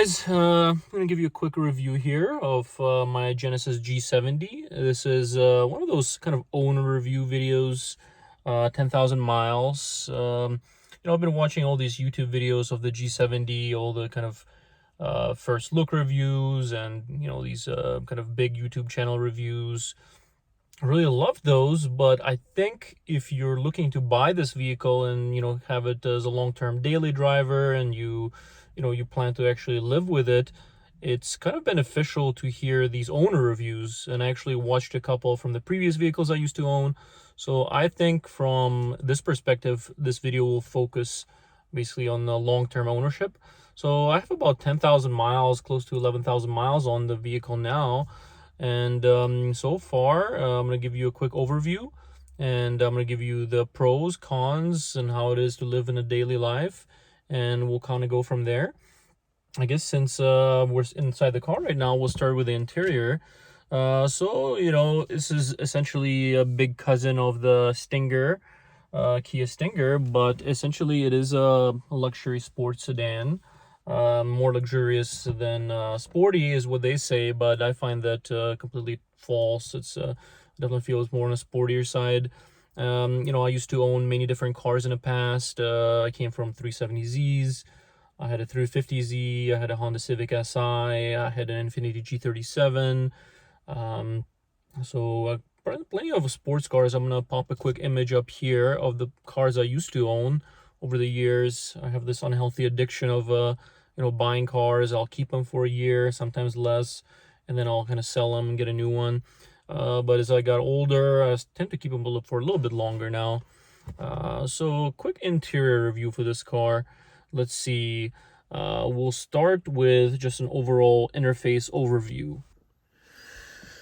guys, I'm going to give you a quick review here of my Genesis G70. This is one of those kind of owner review videos, 10,000 miles. I've been watching all these YouTube videos of the G70, all the kind of first look reviews and, these kind of big YouTube channel reviews. I really love those, but I think if you're looking to buy this vehicle and, have it as a long-term daily driver and you plan to actually live with it, it's kind of beneficial to hear these owner reviews. And I actually watched a couple from the previous vehicles I used to own. So I think from this perspective, this video will focus basically on the long-term ownership. So I have about 10,000 miles, close to 11,000 miles on the vehicle now. And so far, I'm going to give you a quick overview, and I'm going to give you the pros, cons, and how it is to live in a daily life, and we'll kind of go from there. I guess since we're inside the car right now, we'll start with the interior. This is essentially a big cousin of the Stinger, Kia Stinger, but essentially it is a luxury sports sedan. More luxurious than sporty is what they say, but I find that completely false. It's definitely feels more on a sportier side. I used to own many different cars in the past. I came from 370Zs. I had a 350Z. I had a Honda Civic Si. I had an Infiniti G37. Plenty of sports cars. I'm gonna pop a quick image up here of the cars I used to own over the years. I have this unhealthy addiction of buying cars. I'll keep them for a year, sometimes less, and then I'll kind of sell them and get a new one. But as I got older, I tend to keep them for a little bit longer now. So quick interior review for this car. Let's see. We'll start with just an overall interface overview.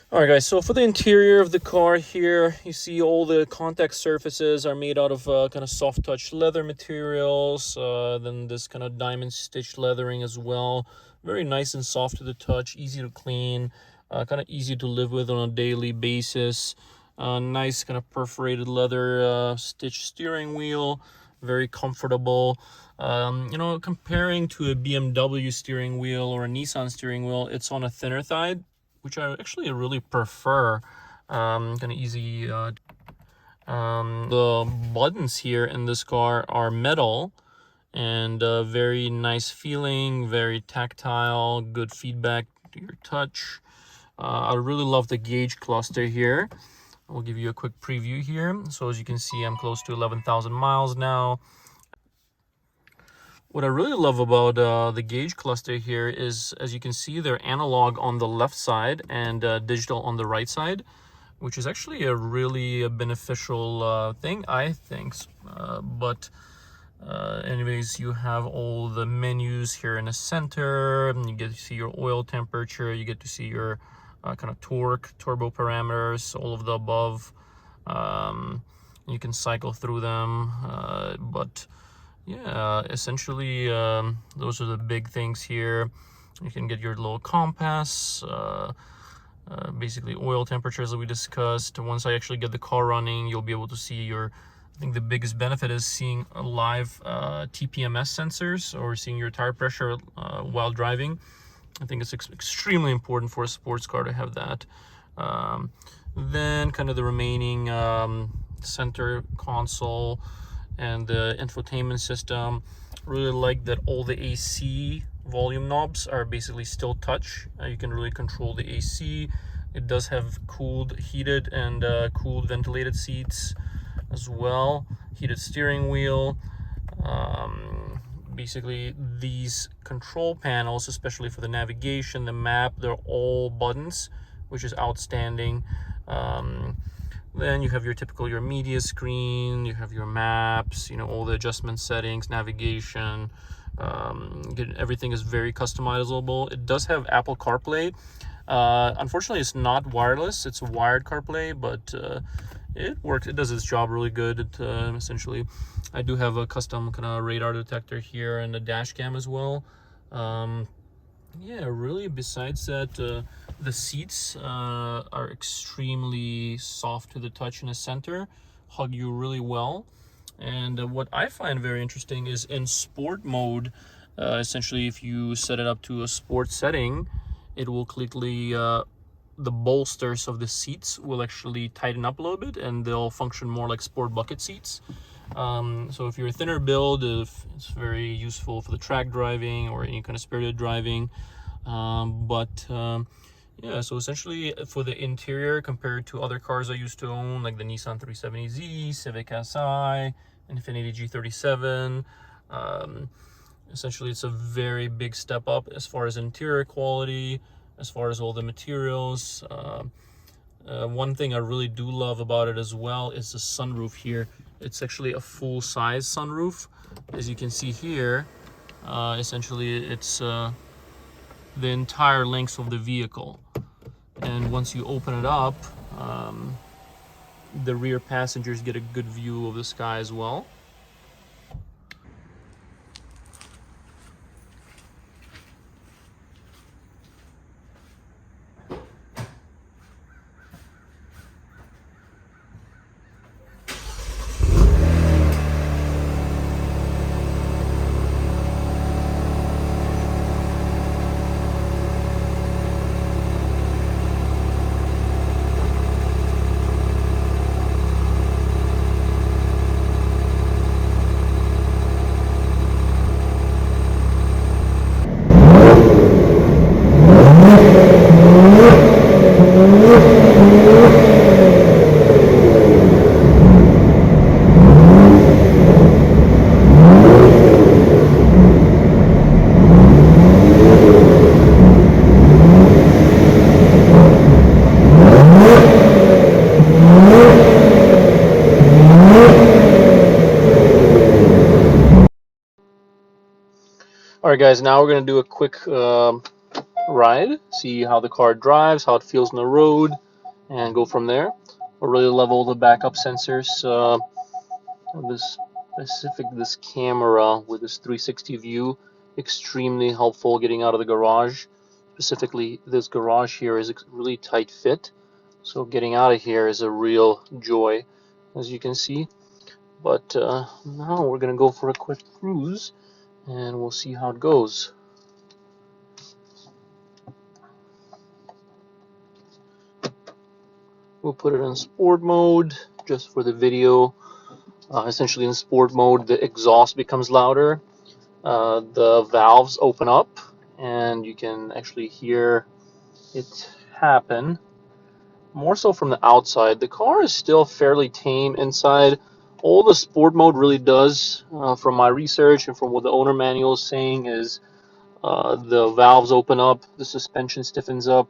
Alright guys, so for the interior of the car here, you see all the contact surfaces are made out of kind of soft touch leather materials, then this kind of diamond stitched leathering as well. Very nice and soft to the touch, easy to clean, kind of easy to live with on a daily basis. Nice kind of perforated leather stitched steering wheel, very comfortable. Comparing to a BMW steering wheel or a Nissan steering wheel, it's on a thinner side, which I actually really prefer. Kind of easy. The buttons here in this car are metal and very nice feeling, very tactile, good feedback to your touch. I really love the gauge cluster here. I'll give you a quick preview here. So as you can see, I'm close to 11,000 miles now. What I really love about the gauge cluster here is, as you can see, they're analog on the left side and digital on the right side, which is actually a really beneficial thing, I think. Anyways, you have all the menus here in the center. You get to see your oil temperature. You get to see your kind of torque, turbo parameters, all of the above. You can cycle through them, yeah, essentially, those are the big things here. You can get your little compass, basically oil temperatures that we discussed. Once I actually get the car running, you'll be able to see I think the biggest benefit is seeing a live TPMS sensors or seeing your tire pressure while driving. I think it's extremely important for a sports car to have that. Then kind of the remaining center console and the infotainment system. Really like that all the AC volume knobs are basically still touch. You can really control the AC. It does have cooled, heated, and cooled ventilated seats as well. Heated steering wheel. Basically, these control panels, especially for the navigation, the map, they're all buttons, which is outstanding. Then you have your media screen, you have your maps, all the adjustment settings, navigation. Everything is very customizable. It does have Apple CarPlay. Unfortunately, it's not wireless. It's a wired CarPlay, but it works. It does its job really good. Essentially, I do have a custom kind of radar detector here and a dash cam as well. Yeah, really, besides that, the seats are extremely soft to the touch in the center, hug you really well. And what I find very interesting is in sport mode, Essentially, if you set it up to a sports setting, it will quickly the bolsters of the seats will actually tighten up a little bit, and they'll function more like sport bucket seats. So if you're a thinner build, if it's very useful for the track driving or any kind of spirited driving. Yeah, so essentially for the interior, compared to other cars I used to own, like the Nissan 370Z, Civic Si, Infiniti G37, essentially it's a very big step up as far as interior quality, as far as all the materials. One thing I really do love about it as well is the sunroof here. It's actually a full-size sunroof. As you can see here, essentially it's the entire length of the vehicle. And once you open it up, the rear passengers get a good view of the sky as well. Alright guys, now we're going to do a quick ride, see how the car drives, how it feels on the road, and go from there. We'll really level the backup sensors. This camera with this 360 view, extremely helpful getting out of the garage. Specifically, this garage here is a really tight fit, so getting out of here is a real joy, as you can see. But now we're going to go for a quick cruise, and we'll see how it goes. We'll put it in sport mode just for the video. Essentially in sport mode, the exhaust becomes louder, the valves open up, and you can actually hear it happen. More so from the outside. The car is still fairly tame inside. All the sport mode really does, from my research and from what the owner manual is saying, is the valves open up, the suspension stiffens up,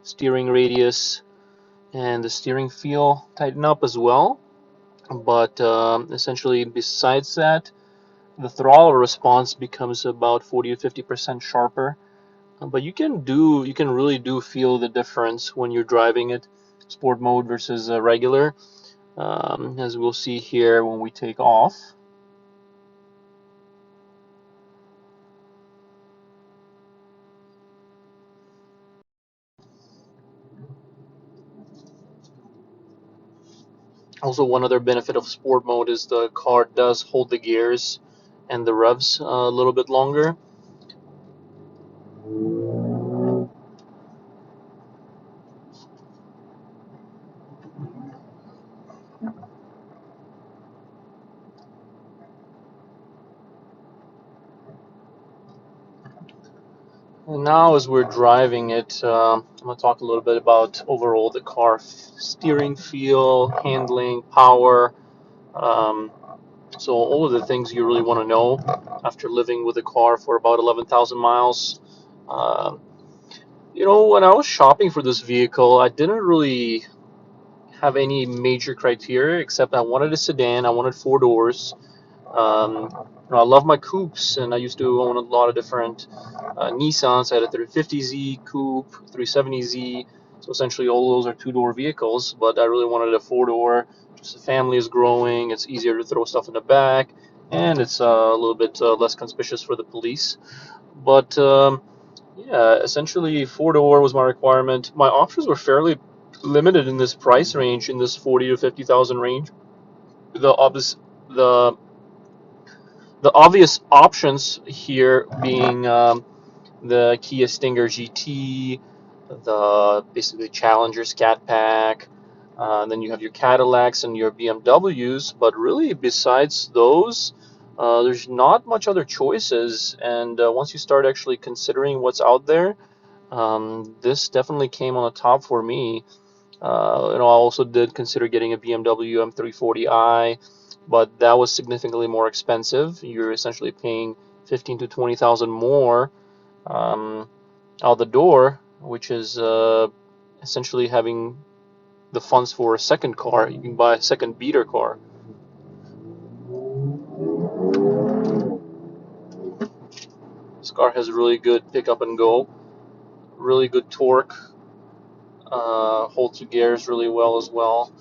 steering radius and the steering feel tighten up as well. But essentially, besides that, the throttle response becomes about 40 to 50% sharper. But you can really do feel the difference when you're driving it, sport mode versus regular, as we'll see here when we take off. Also, one other benefit of sport mode is the car does hold the gears and the revs a little bit longer. And now, as we're driving it, I'm going to talk a little bit about overall the car steering feel, handling, power. So all of the things you really want to know after living with a car for about 11,000 miles. When I was shopping for this vehicle, I didn't really have any major criteria except I wanted a sedan, I wanted 4 doors. I love my coupes, and I used to own a lot of different Nissans. I had a 350Z coupe, 370Z. So essentially, all those are 2-door vehicles. But I really wanted a 4-door. Just the family is growing. It's easier to throw stuff in the back, and it's a little bit less conspicuous for the police. But yeah, essentially, 4-door was my requirement. My options were fairly limited in this price range, in this 40 to 50,000 range. The The obvious options here being the Kia Stinger GT, the basically Challenger Scat Pack, then you have your Cadillacs and your BMWs. But really, besides those, there's not much other choices. And once you start actually considering what's out there, this definitely came on the top for me. I also did consider getting a BMW M340i, but that was significantly more expensive. You're essentially paying 15 to 20,000 more out the door, which is essentially having the funds for a second car. You can buy a second beater car. This car has really good pickup and go, really good torque, holds the gears really well as well,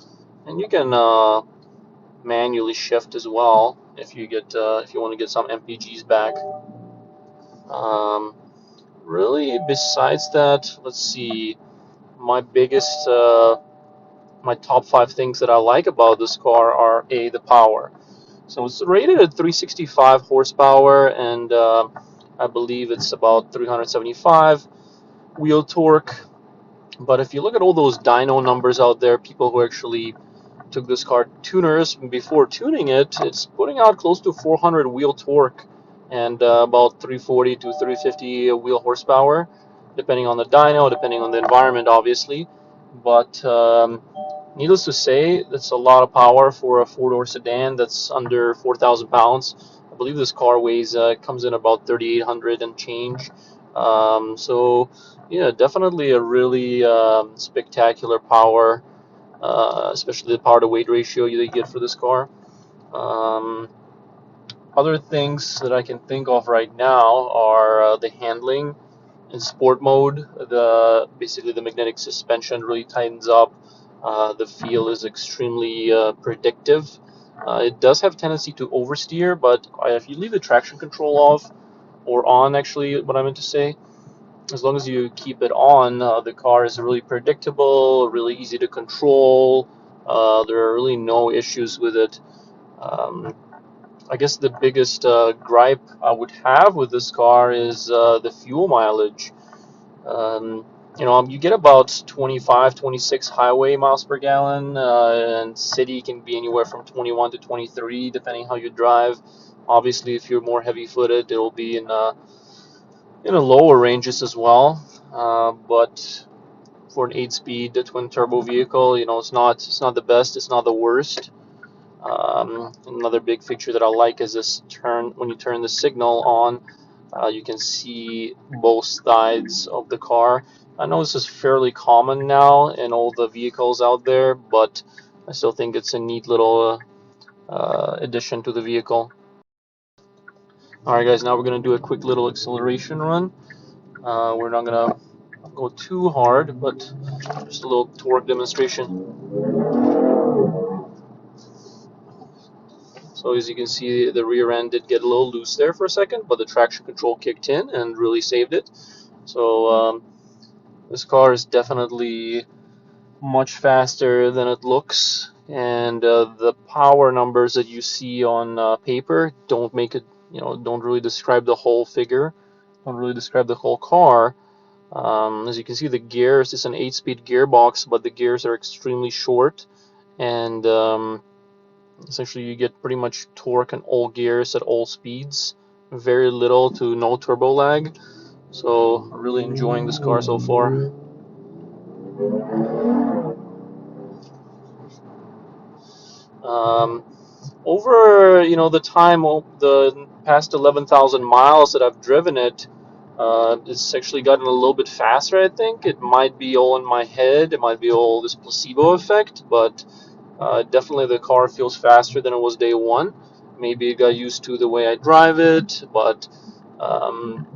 and you can manually shift as well if you want to get some MPGs back. Um, Really, besides that, let's see. My biggest, my top five things that I like about this car are the power. So it's rated at 365 horsepower, and I believe it's about 375 wheel torque. But if you look at all those dyno numbers out there, people who actually took this car to tuners before tuning it, it's putting out close to 400 wheel torque and about 340 to 350 wheel horsepower, depending on the dyno, depending on the environment, obviously. But needless to say, that's a lot of power for a four-door sedan that's under 4,000 pounds. I believe this car weighs comes in about 3,800 and change. So yeah, definitely a really spectacular power, especially the power to weight ratio that you get for this car. Um, Other things that I can think of right now are the handling. In sport mode, basically the magnetic suspension really tightens up. The feel is extremely predictive. It does have tendency to oversteer, but if you leave the traction control off or on, actually, what I meant to say, as long as you keep it on, the car is really predictable, really easy to control. There are really no issues with it. Um, I guess the biggest gripe I would have with this car is the fuel mileage. Um, you get about 25, 26 highway miles per gallon, and city can be anywhere from 21 to 23, depending how you drive. Obviously, if you're more heavy-footed, it'll be in a lower ranges as well. But for an 8-speed twin turbo vehicle, it's not the best, it's not the worst. Another big feature that I like is this turn when you turn the signal on, you can see both sides of the car. I know this is fairly common now in all the vehicles out there, but I still think it's a neat little addition to the vehicle. Alright guys, now we're going to do a quick little acceleration run. We're not going to go too hard, but just a little torque demonstration. So as you can see, the rear end did get a little loose there for a second, but the traction control kicked in and really saved it. So this car is definitely much faster than it looks, and the power numbers that you see on paper don't make it, don't really describe the whole figure, don't really describe the whole car. As you can see, the gears, it's an 8-speed gearbox, but the gears are extremely short, and essentially you get pretty much torque in all gears at all speeds, very little to no turbo lag. So really enjoying this car so far. Um, Over the time, the past 11,000 miles that I've driven it, it's actually gotten a little bit faster. I think it might be all in my head. It might be all this placebo effect, but definitely the car feels faster than it was day one. Maybe it got used to the way I drive it, but um,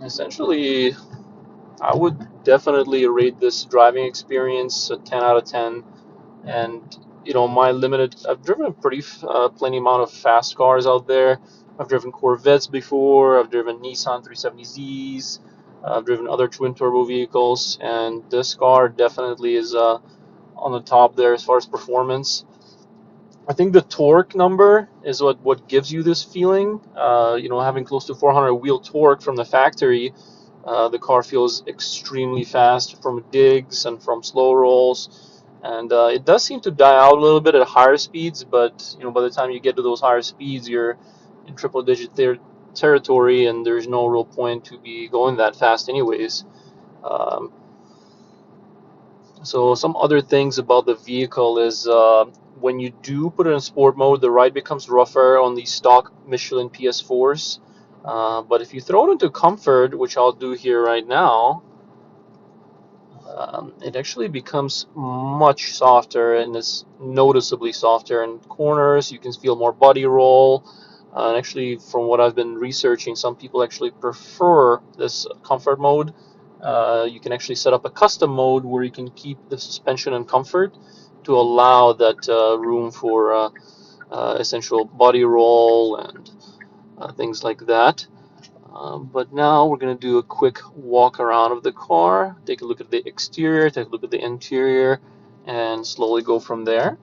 essentially, I would definitely rate this driving experience a 10 out of 10. And my limited, I've driven plenty amount of fast cars out there. I've driven Corvettes before, I've driven Nissan 370Zs, I've driven other twin turbo vehicles, and this car definitely is on the top there as far as performance. I think the torque number is what gives you this feeling. You know, having close to 400 wheel torque from the factory, the car feels extremely fast from digs and from slow rolls, and it does seem to die out a little bit at higher speeds. But you know, by the time you get to those higher speeds, you're in triple-digit territory, and there's no real point to be going that fast, anyways. Um, So some other things about the vehicle is when you do put it in sport mode, the ride becomes rougher on the stock Michelin PS4s. But if you throw it into comfort, which I'll do here right now, it actually becomes much softer and is noticeably softer in corners. You can feel more body roll. And actually, from what I've been researching, some people actually prefer this comfort mode. You can actually set up a custom mode where you can keep the suspension in comfort to allow that room for essential body roll and things like that. But now we're going to do a quick walk around of the car, take a look at the exterior, take a look at the interior, and slowly go from there.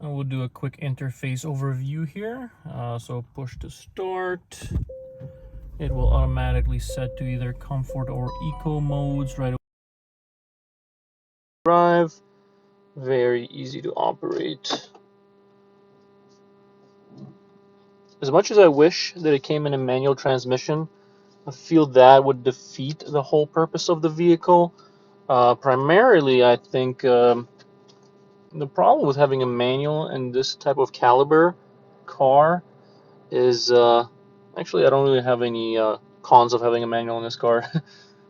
And we'll do a quick interface overview here. So push to start. It will automatically set to either comfort or eco modes right away. Drive, very easy to operate. As much as I wish that it came in a manual transmission, I feel that would defeat the whole purpose of the vehicle. Primarily, I think the problem with having a manual in this type of caliber car is actually I don't really have any cons of having a manual in this car.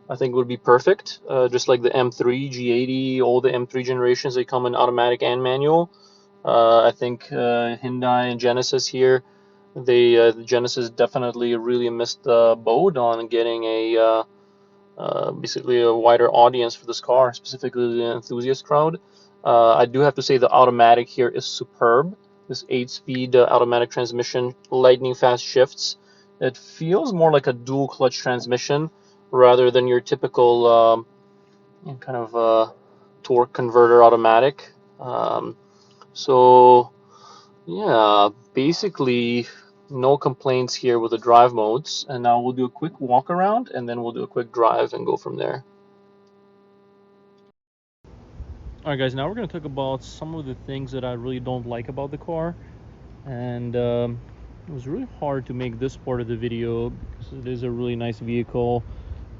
I think it would be perfect, just like the M3, G80, all the M3 generations, they come in automatic and manual. I think Hyundai and Genesis here, the Genesis definitely really missed the boat on getting a basically a wider audience for this car, specifically the enthusiast crowd. I do have to say the automatic here is superb. This 8-speed automatic transmission, lightning fast shifts. It feels more like a dual clutch transmission rather than your typical kind of torque converter automatic. So yeah, basically no complaints here with the drive modes. And now we'll do a quick walk around and then we'll do a quick drive and go from there. Alright guys, now we're going to talk about some of the things that I really don't like about the car. And it was really hard to make this part of the video because it is a really nice vehicle,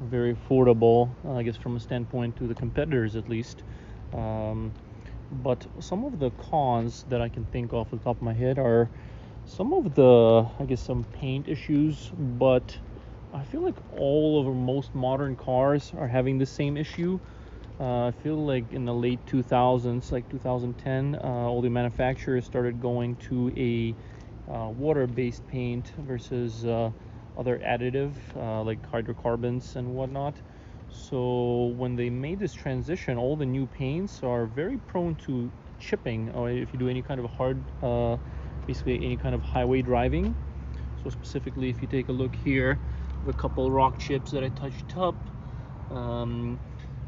very affordable, I guess from a standpoint to the competitors at least. But some of the cons that I can think of the top of my head are some of the, I guess, some paint issues, but I feel like all of most modern cars are having the same issue. I feel like in the late 2000s, like 2010, all the manufacturers started going to a water-based paint versus other additive like hydrocarbons and whatnot. So when they made this transition, all the new paints are very prone to chipping, or if you do any kind of hard, basically any kind of highway driving. So specifically, if you take a look here, the couple rock chips that I touched up.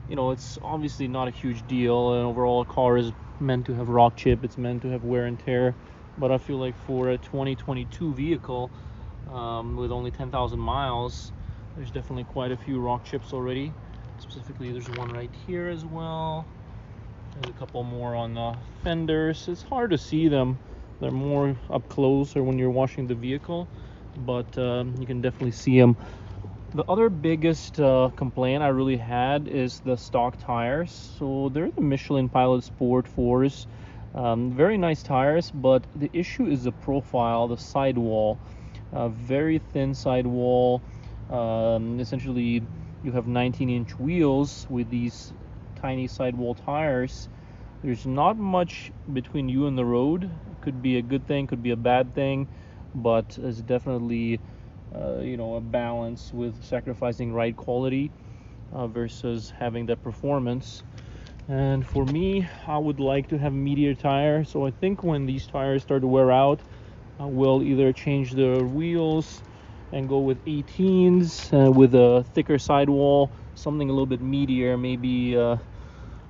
You know, it's obviously not a huge deal, and overall a car is meant to have rock chip, it's meant to have wear and tear, but I feel like for a 2022 vehicle with only 10,000 miles, there's definitely quite a few rock chips already. Specifically, there's one right here as well. There's a couple more on the fenders. It's hard to see them, they're more up close or when you're washing the vehicle, but you can definitely see them. The other biggest complaint I really had is the stock tires. So they're the Michelin Pilot Sport 4s. Very nice tires, but the issue is the profile, the sidewall. Very thin sidewall. Essentially, you have 19-inch wheels with these tiny sidewall tires. There's not much between you and the road. Could be a good thing, could be a bad thing, but it's definitely you know, a balance with sacrificing ride quality versus having that performance. And for me, I would like to have meatier tire. So I think when these tires start to wear out, I will either change the wheels and go with 18s with a thicker sidewall, something a little bit meatier, maybe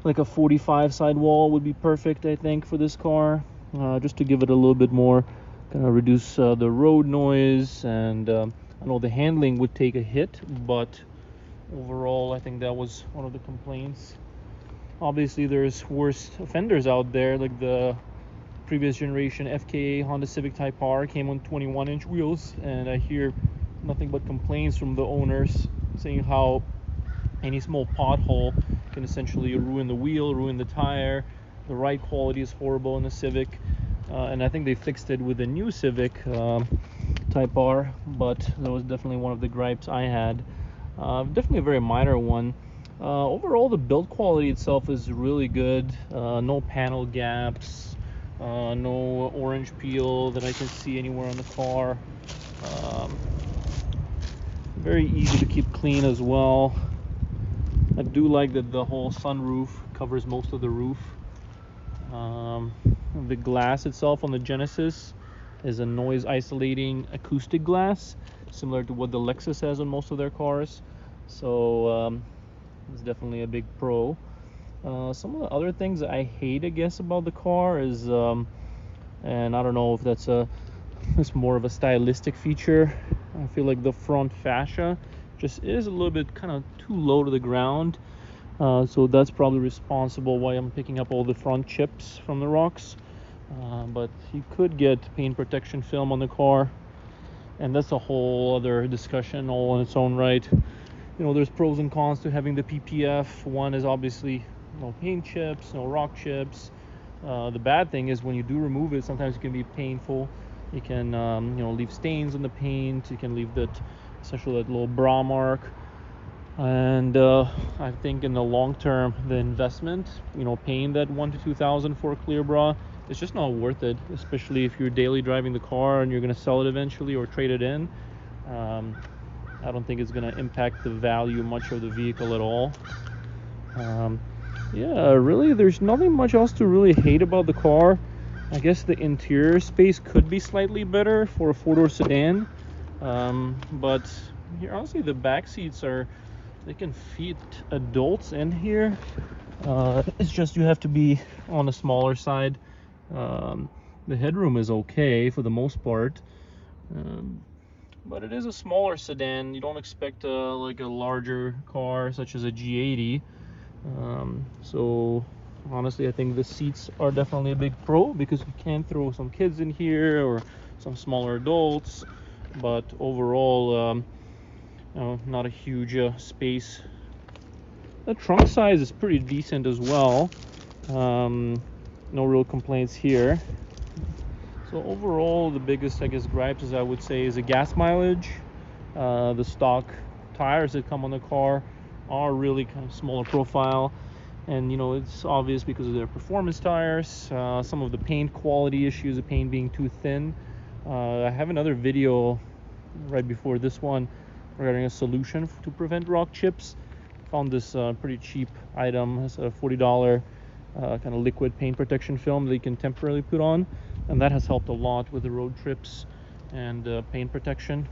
like a 45 sidewall would be perfect, I think, for this car, just to give it a little bit more, kind of reduce the road noise. And I know the handling would take a hit, but overall I think that was one of the complaints. Obviously there's worse offenders out there, like the previous generation FKA Honda Civic Type R came on 21-inch wheels, and I hear nothing but complaints from the owners saying how any small pothole can essentially ruin the wheel, ruin the tire. The ride quality is horrible in the Civic, and I think they fixed it with the new Civic Type R, but that was definitely one of the gripes I had. Definitely a very minor one. Overall, the build quality itself is really good. No panel gaps, no orange peel that I can see anywhere on the car. Very easy to keep clean as well. I do like that the whole sunroof covers most of the roof. The glass itself on the Genesis is a noise isolating acoustic glass, similar to what the Lexus has on most of their cars. So it's definitely a big pro. Some of the other things that I hate, I guess, about the car is, and I don't know if it's more of a stylistic feature. I feel like the front fascia just is a little bit kind of too low to the ground. So that's probably responsible why I'm picking up all the front chips from the rocks. But you could get paint protection film on the car, and that's a whole other discussion all on its own right. You know, there's pros and cons to having the PPF. One is obviously no paint chips, no rock chips. The bad thing is when you do remove it, sometimes it can be painful. You can leave stains on the paint. You can leave that, especially that little bra mark. And I think in the long term, the investment, paying that $1,000 to $2,000 for a clear bra, it's just not worth it, especially if you're daily driving the car and you're going to sell it eventually or trade it in. I don't think it's going to impact the value much of the vehicle at all. Yeah, really, there's nothing much else to really hate about the car. I guess the interior space could be slightly better for a four-door sedan. But here, honestly, the back seats they can fit adults in here. It's just you have to be on the smaller side. The headroom is okay for the most part. But it is a smaller sedan. You don't expect like a larger car such as a G80. So honestly, I think the seats are definitely a big pro because you can throw some kids in here or some smaller adults. But overall, not a huge space. The trunk size is pretty decent as well. No real complaints here. So overall, the biggest, I guess, gripes, as I would say, is the gas mileage. The stock tires that come on the car are really kind of smaller profile, and it's obvious because of their performance tires. Some of the paint quality issues, the paint being too thin. I have another video right before this one regarding a solution to prevent rock chips. Found this pretty cheap item. It's a $40 kind of liquid paint protection film that you can temporarily put on, and that has helped a lot with the road trips and paint protection.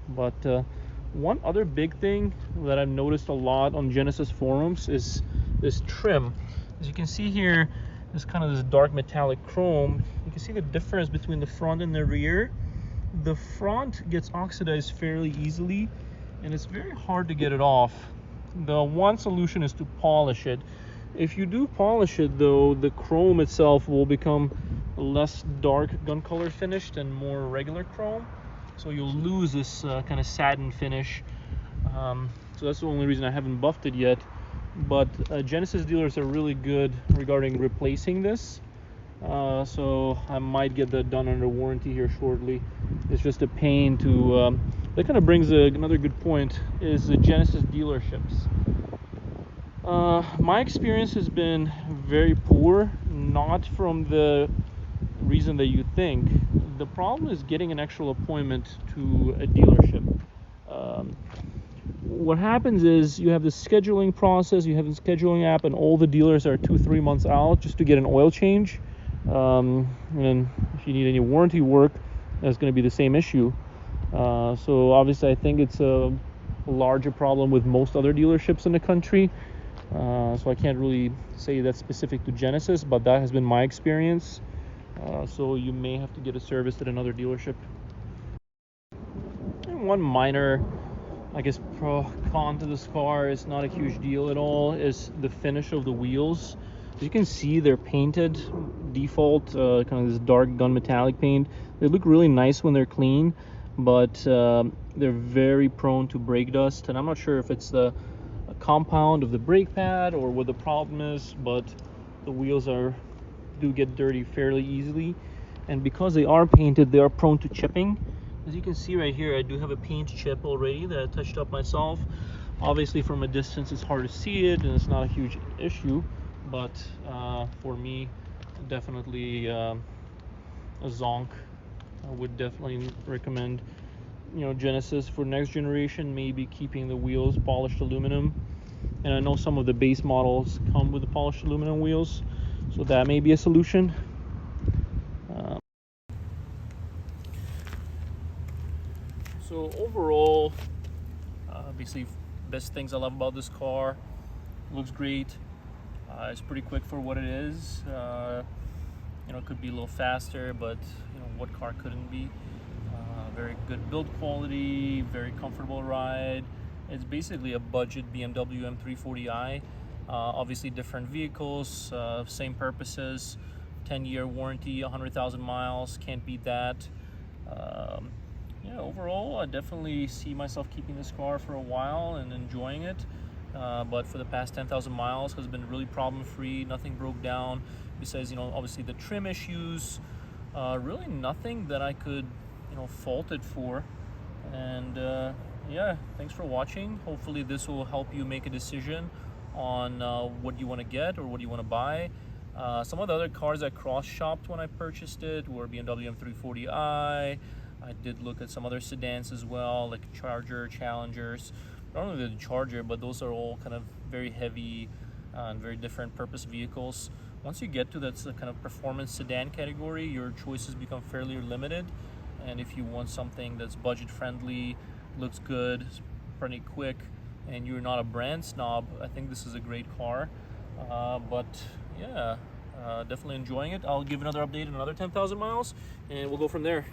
But one other big thing that I've noticed a lot on Genesis forums is this trim. As you can see here, there's kind of this dark metallic chrome. You can see the difference between the front and the rear. The front gets oxidized fairly easily, and it's very hard to get it off. The one solution is to polish it. If you do polish it, though, the chrome itself will become less dark gun color finished and more regular chrome, so you'll lose this kind of satin finish. So that's the only reason I haven't buffed it yet. But Genesis dealers are really good regarding replacing this, so I might get that done under warranty here shortly. It's just a pain to that kind of brings another good point, is the Genesis dealerships. My experience has been very poor, not from the reason that you think. The problem is getting an actual appointment to a dealership. what happens is you have the scheduling process, you have the scheduling app, and all the dealers are 2-3 months out just to get an oil change. And then if you need any warranty work, that's going to be the same issue. So obviously I think it's a larger problem with most other dealerships in the country. So I can't really say that's specific to Genesis, but that has been my experience. So you may have to get a service at another dealership. And one minor, I guess, con to this car, is not a huge deal at all, is the finish of the wheels. As you can see, they're painted default, kind of this dark gunmetallic paint. They look really nice when they're clean, but they're very prone to brake dust, and I'm not sure if it's the compound of the brake pad or what the problem is, but the wheels do get dirty fairly easily, and because they are painted, they are prone to chipping. As you can see right here, I do have a paint chip already that I touched up myself. Obviously from a distance it's hard to see it and it's not a huge issue, but for me, definitely a zonk. I would definitely recommend, Genesis for next generation, maybe keeping the wheels polished aluminum. And I know some of the base models come with the polished aluminum wheels, so that may be a solution. So overall, obviously, best things I love about this car: looks great. It's pretty quick for what it is. It could be a little faster, but what car couldn't be? Very good build quality, very comfortable ride. It's basically a budget BMW M340i. Obviously different vehicles, same purposes. 10-year warranty, 100,000 miles, can't beat that. Overall, I definitely see myself keeping this car for a while and enjoying it. But for the past 10,000 miles has been really problem-free. Nothing broke down besides, obviously the trim issues. Really nothing that I could, fault it for. And yeah, thanks for watching. Hopefully this will help you make a decision on what you want to get or what you want to buy. Some of the other cars I cross-shopped when I purchased it were BMW M340i. I did look at some other sedans as well, like Charger, Challengers. Not only the Charger, but those are all kind of very heavy and very different purpose vehicles. Once you get to that kind of performance sedan category, your choices become fairly limited. And if you want something that's budget friendly, looks good, pretty quick, and you're not a brand snob, I think this is a great car. But yeah, definitely enjoying it. I'll give another update in another 10,000 miles, and we'll go from there.